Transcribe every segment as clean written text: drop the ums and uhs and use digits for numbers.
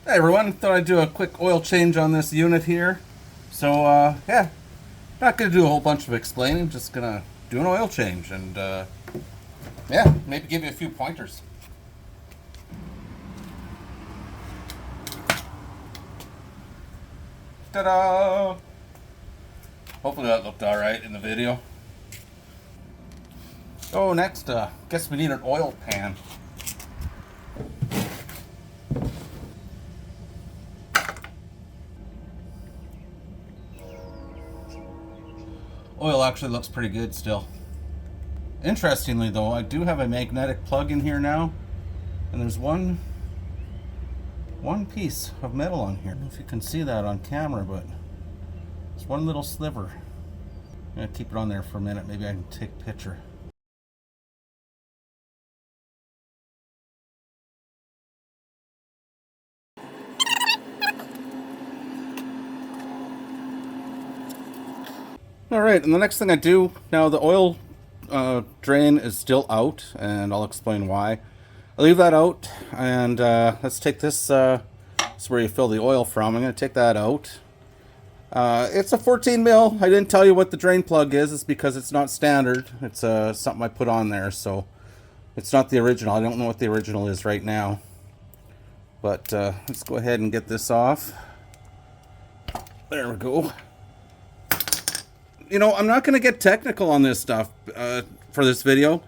Hey everyone, thought I'd do a quick oil change on this unit here. So yeah, not gonna do a whole bunch of explaining, just gonna do an oil change and yeah, maybe give you a few pointers. Ta-da! Hopefully that looked alright in the video. Oh, next, guess we need an oil pan. Oil actually looks pretty good still. Interestingly though, I do have a magnetic plug in here now, and there's one piece of metal on here. I don't know if you can see that on camera, but it's one little sliver. I'm gonna keep it on there for a minute, maybe I can take a picture. Alright, and the next thing I do, now the oil drain is still out, and I'll explain why. I'll leave that out, and let's take this, this is where you fill the oil from. I'm going to take that out. It's a 14 mil. I didn't tell you what the drain plug is. It's because it's not standard. It's something I put on there, so it's not the original. I don't know what the original is right now. But let's go ahead and get this off. There we go. You know, I'm not going to get technical on this stuff for this video.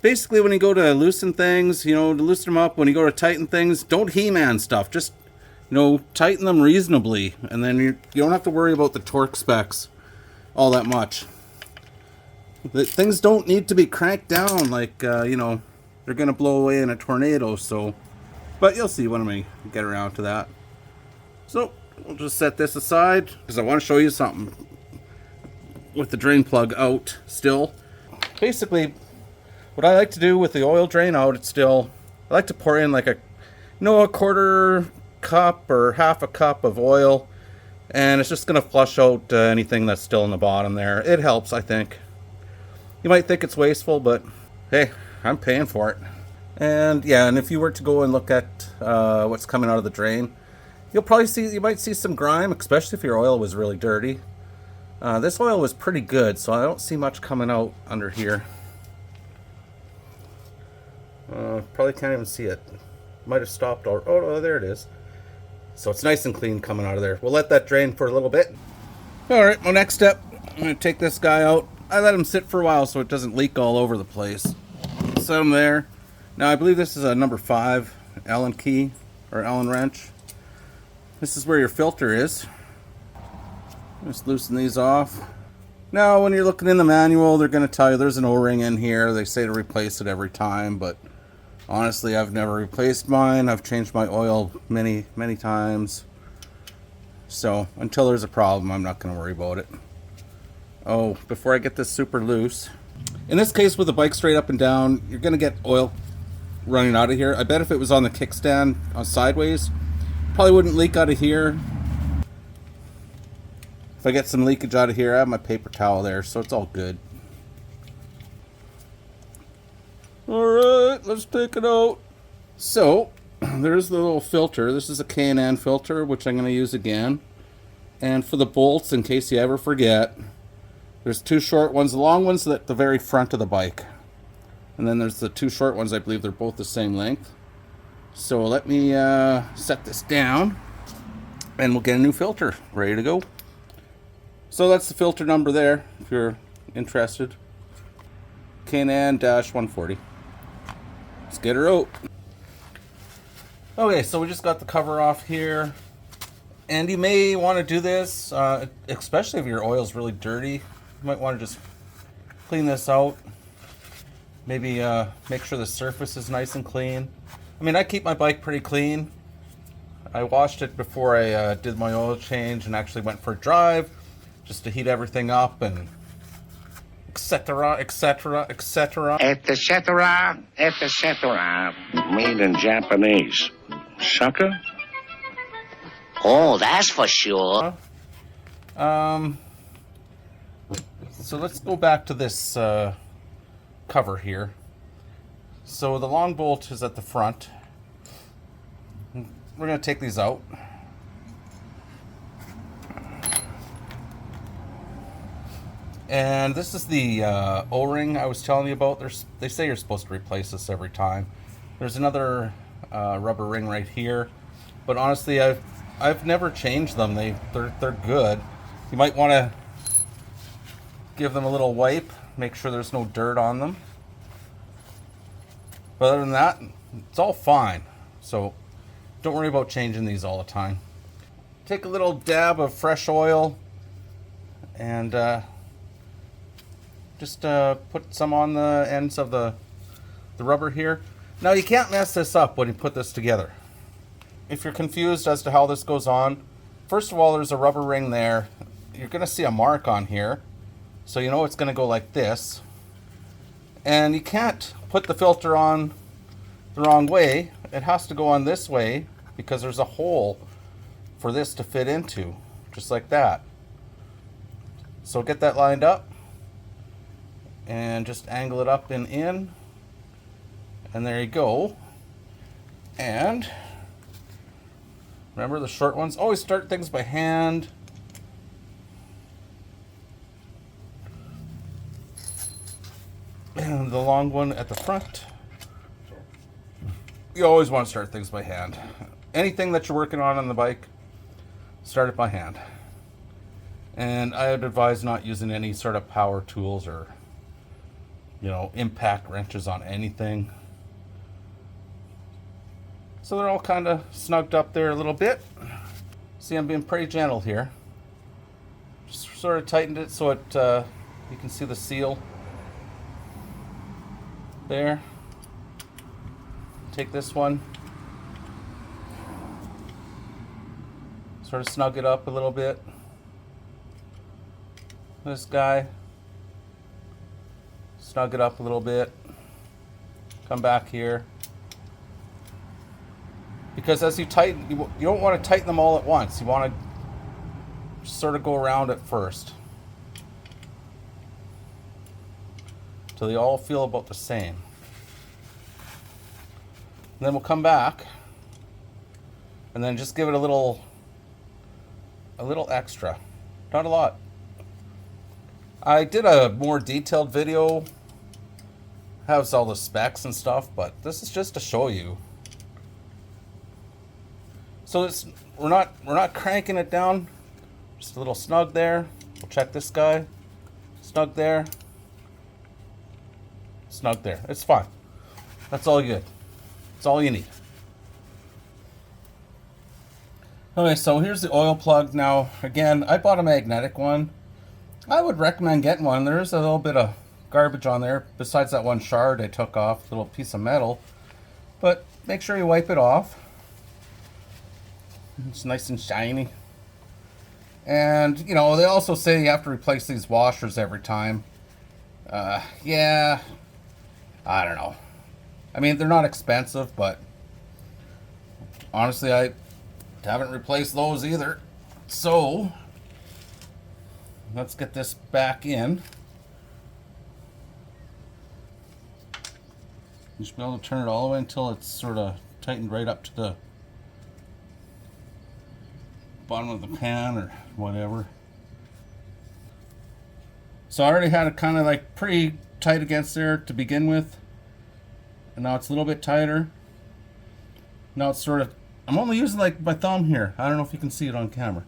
Basically, when you go to loosen things, you know, to loosen them up, when you go to tighten things, don't He-Man stuff. Just, you know, tighten them reasonably, and then you don't have to worry about the torque specs all that much. Things don't need to be cranked down like, you know, they're going to blow away in a tornado, so... But you'll see when I get around to that. So, we'll just set this aside, because I want to show you something with the drain plug out still. Basically, what I like to do with the oil drain out, it's still, I like to pour in like a, you know, a quarter cup or half a cup of oil, and it's just going to flush out anything that's still in the bottom there. It helps, I think. You might think it's wasteful, but hey, I'm paying for it. And yeah, and if you were to go and look at what's coming out of the drain, you'll probably see, you might see some grime, especially if your oil was really dirty. This oil was pretty good, so I don't see much coming out under here. Probably can't even see it. Might have stopped or oh, there it is. So it's nice and clean coming out of there. We'll let that drain for a little bit. Alright, well, next step, I'm going to take this guy out. I let him sit for a while so it doesn't leak all over the place. Set him there. Now I believe this is a number 5 Allen key or Allen wrench. This is where your filter is. Just loosen these off. Now when you're looking in the manual, they're going to tell you there's an O-ring in here. They say to replace it every time, but honestly I've never replaced mine. I've changed my oil many times. So until there's a problem, I'm not going to worry about it. Oh, before I get this super loose. In this case, with the bike straight up and down, you're going to get oil running out of here. I bet if it was on the kickstand sideways, probably wouldn't leak out of here. If I get some leakage out of here, I have my paper towel there, so it's all good. Alright, let's take it out. So, there's the little filter. This is a K&N filter, which I'm going to use again. And for the bolts, in case you ever forget, there's 2 short ones. The long one's at the very front of the bike. And then there's the 2 short ones. I believe they're both the same length. So let me set this down, and we'll get a new filter ready to go. So that's the filter number there, if you're interested. K&N-140. Let's get her out. Okay, so we just got the cover off here. And you may want to do this, especially if your oil's really dirty. You might want to just clean this out. Maybe make sure the surface is nice and clean. I mean, I keep my bike pretty clean. I washed it before I did my oil change and actually went for a drive, just to heat everything up and etc, etc, etc. Etc, etc. Made in Japanese. Sucker? Oh, that's for sure. So let's go back to this cover here. So the long bolt is at the front. we're going to take these out. And this is the O-ring I was telling you about. They say you're supposed to replace this every time. There's another rubber ring right here, but honestly, I've never changed them. They're good. You might want to give them a little wipe, make sure there's no dirt on them. But other than that, it's all fine. So don't worry about changing these all the time. Take a little dab of fresh oil and just put some on the ends of the rubber here. Now you can't mess this up when you put this together. If you're confused as to how this goes on, first of all, there's a rubber ring there. You're going to see a mark on here, so you know it's going to go like this. And you can't put the filter on the wrong way. It has to go on this way because there's a hole for this to fit into, just like that. So get that lined up and just angle it up and in, and there you go. And remember, the short ones, always start things by hand. And the long one at the front, you always want to start things by hand. Anything that you're working on the bike, start it by hand. And I would advise not using any sort of power tools or, you know, impact wrenches on anything. So they're all kind of snugged up there a little bit. See, I'm being pretty gentle here. Just sort of tightened it so it you can see the seal there. Take this one, sort of snug it up a little bit. This guy, snug it up a little bit. Come back here. Because as you tighten, you don't want to tighten them all at once. You want to sort of go around it first, till they all feel about the same. And then we'll come back and then just give it a little extra, not a lot. I did a more detailed video, has all the specs and stuff, but this is just to show you. So we're not cranking it down, just a little snug there. We'll check this guy, snug there, snug there. It's fine. That's all good. That's all you need. Okay, so here's the oil plug. Now, again, I bought a magnetic one. I would recommend getting one. There's a little bit of garbage on there, besides that one shard I took off, a little piece of metal. But make sure you wipe it off. It's nice and shiny. And, you know, they also say you have to replace these washers every time. Yeah, I don't know. I mean, they're not expensive, but honestly, I haven't replaced those either. So let's get this back in. You should be able to turn it all the way until it's sort of tightened right up to the bottom of the pan or whatever. So I already had it kind of like pretty tight against there to begin with. And now it's a little bit tighter. Now it's sort of, I'm only using like my thumb here. I don't know if you can see it on camera.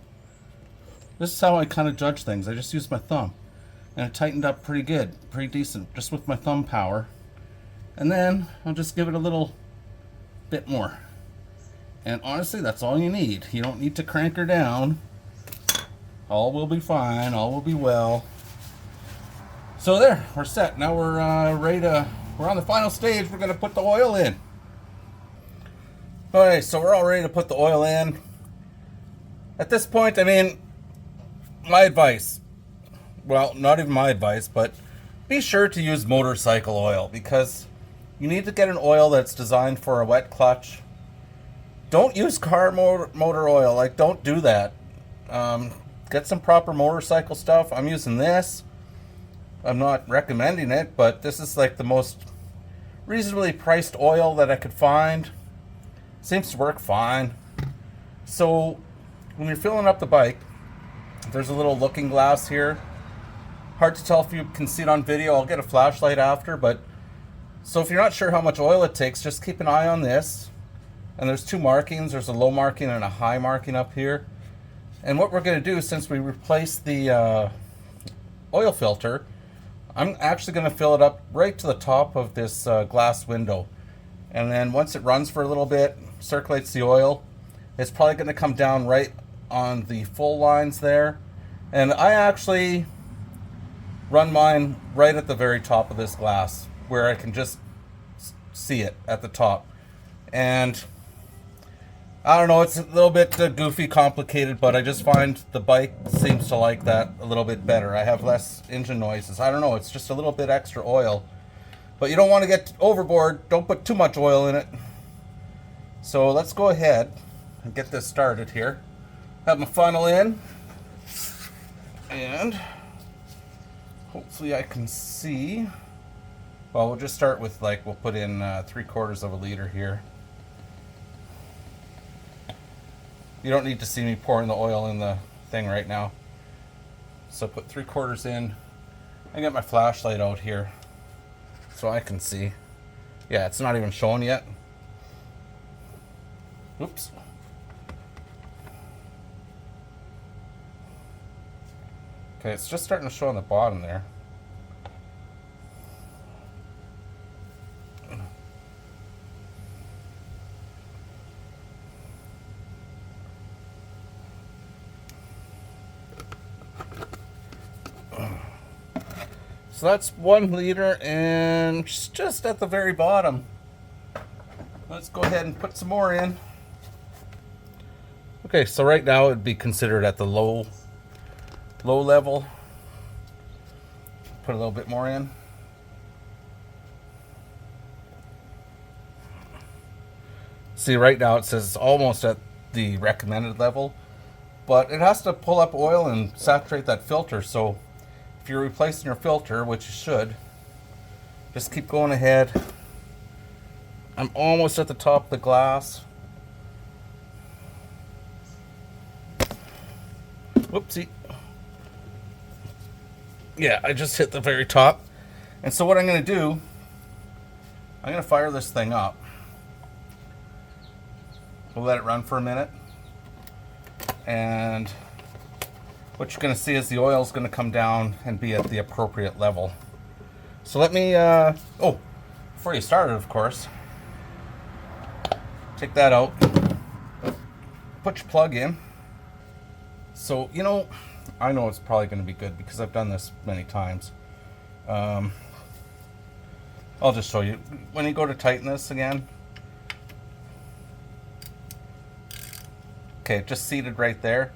This is how I kind of judge things. I just use my thumb. And it tightened up pretty good, pretty decent, just with my thumb power. And then I'll just give it a little bit more. And honestly, that's all you need. You don't need to crank her down. All will be fine, all will be well. So there, we're set. Now we're ready to, we're on the final stage. We're gonna put the oil in. Okay, so we're all ready to put the oil in. At this point, I mean, my advice, well, not even my advice, but be sure to use motorcycle oil, because you need to get an oil that's designed for a wet clutch. Don't use car motor oil. Like, don't do that. Get some proper motorcycle stuff. I'm using this. I'm not recommending it, but this is like the most reasonably priced oil that I could find. Seems to work fine. So when you're filling up the bike, there's a little looking glass here. Hard to tell if you can see it on video. I'll get a flashlight after, but so if you're not sure how much oil it takes, just keep an eye on this. And there's two markings. There's a low marking and a high marking up here. And what we're going to do, since we replaced the oil filter, I'm actually going to fill it up right to the top of this glass window. And then once it runs for a little bit, circulates the oil, it's probably going to come down right on the full lines there. And I actually run mine right at the very top of this glass, where I can just see it at the top. And I don't know, it's a little bit goofy, complicated, but I just find the bike seems to like that a little bit better. I have less engine noises. I don't know, it's just a little bit extra oil. But you don't want to get overboard. Don't put too much oil in it. So let's go ahead and get this started here. Have my funnel in. And hopefully I can see. Well, we'll just start with, like, we'll put in 3/4 of a liter here. You don't need to see me pouring the oil in the thing right now. So put 3/4 in. I got my flashlight out here so I can see. Yeah, it's not even showing yet. Oops. Okay, it's just starting to show on the bottom there. So that's 1 liter, and just at the very bottom. Let's go ahead and put some more in. Okay, so right now it'd be considered at the low level. Put a little bit more in. See, right now it says it's almost at the recommended level, but it has to pull up oil and saturate that filter. So if you're replacing your filter, which you should, just keep going ahead. I'm almost at the top of the glass. Whoopsie. Yeah, I just hit the very top. And so what I'm going to do, I'm going to fire this thing up. We'll let it run for a minute. And what you're going to see is the oil is going to come down and be at the appropriate level. So let me, oh, before you start it, of course, take that out, put your plug in. So, you know, I know it's probably going to be good because I've done this many times. I'll just show you. When you go to tighten this again, okay, just seated right there,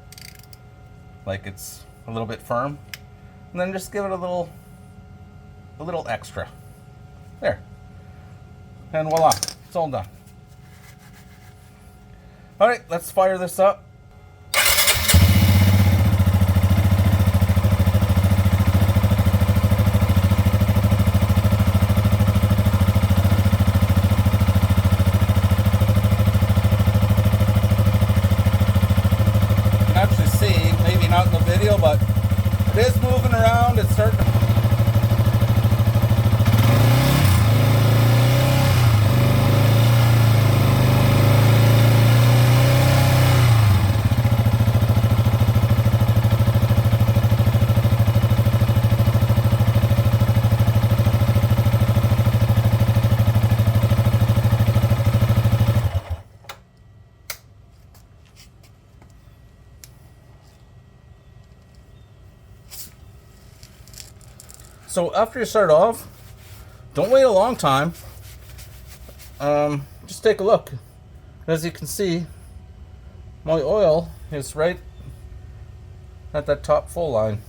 like it's a little bit firm, and then just give it a little extra there, and voila, it's all done. All right, let's fire this up. Not in the video, but it is moving around. It's starting to... So after you start off, don't wait a long time. Just take a look. As you can see, my oil is right at that top full line.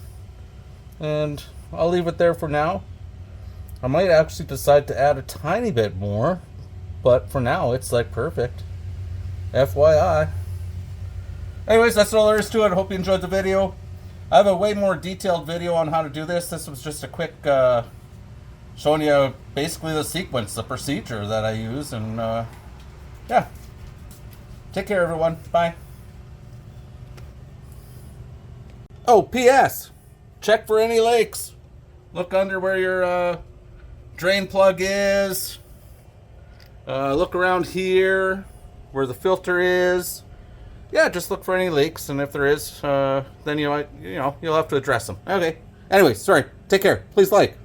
And I'll leave it there for now. I might actually decide to add a tiny bit more, but for now it's like perfect. FYI. Anyways, that's all there is to it. I hope you enjoyed the video. I have a way more detailed video on how to do this. This was just a quick showing you basically the sequence, the procedure that I use, and yeah. Take care, everyone. Bye. Oh, P.S. Check for any leaks. Look under where your drain plug is. Look around here where the filter is. Yeah, just look for any leaks, and if there is, then you'll have to address them. Okay. Anyway, sorry. Take care. Please like.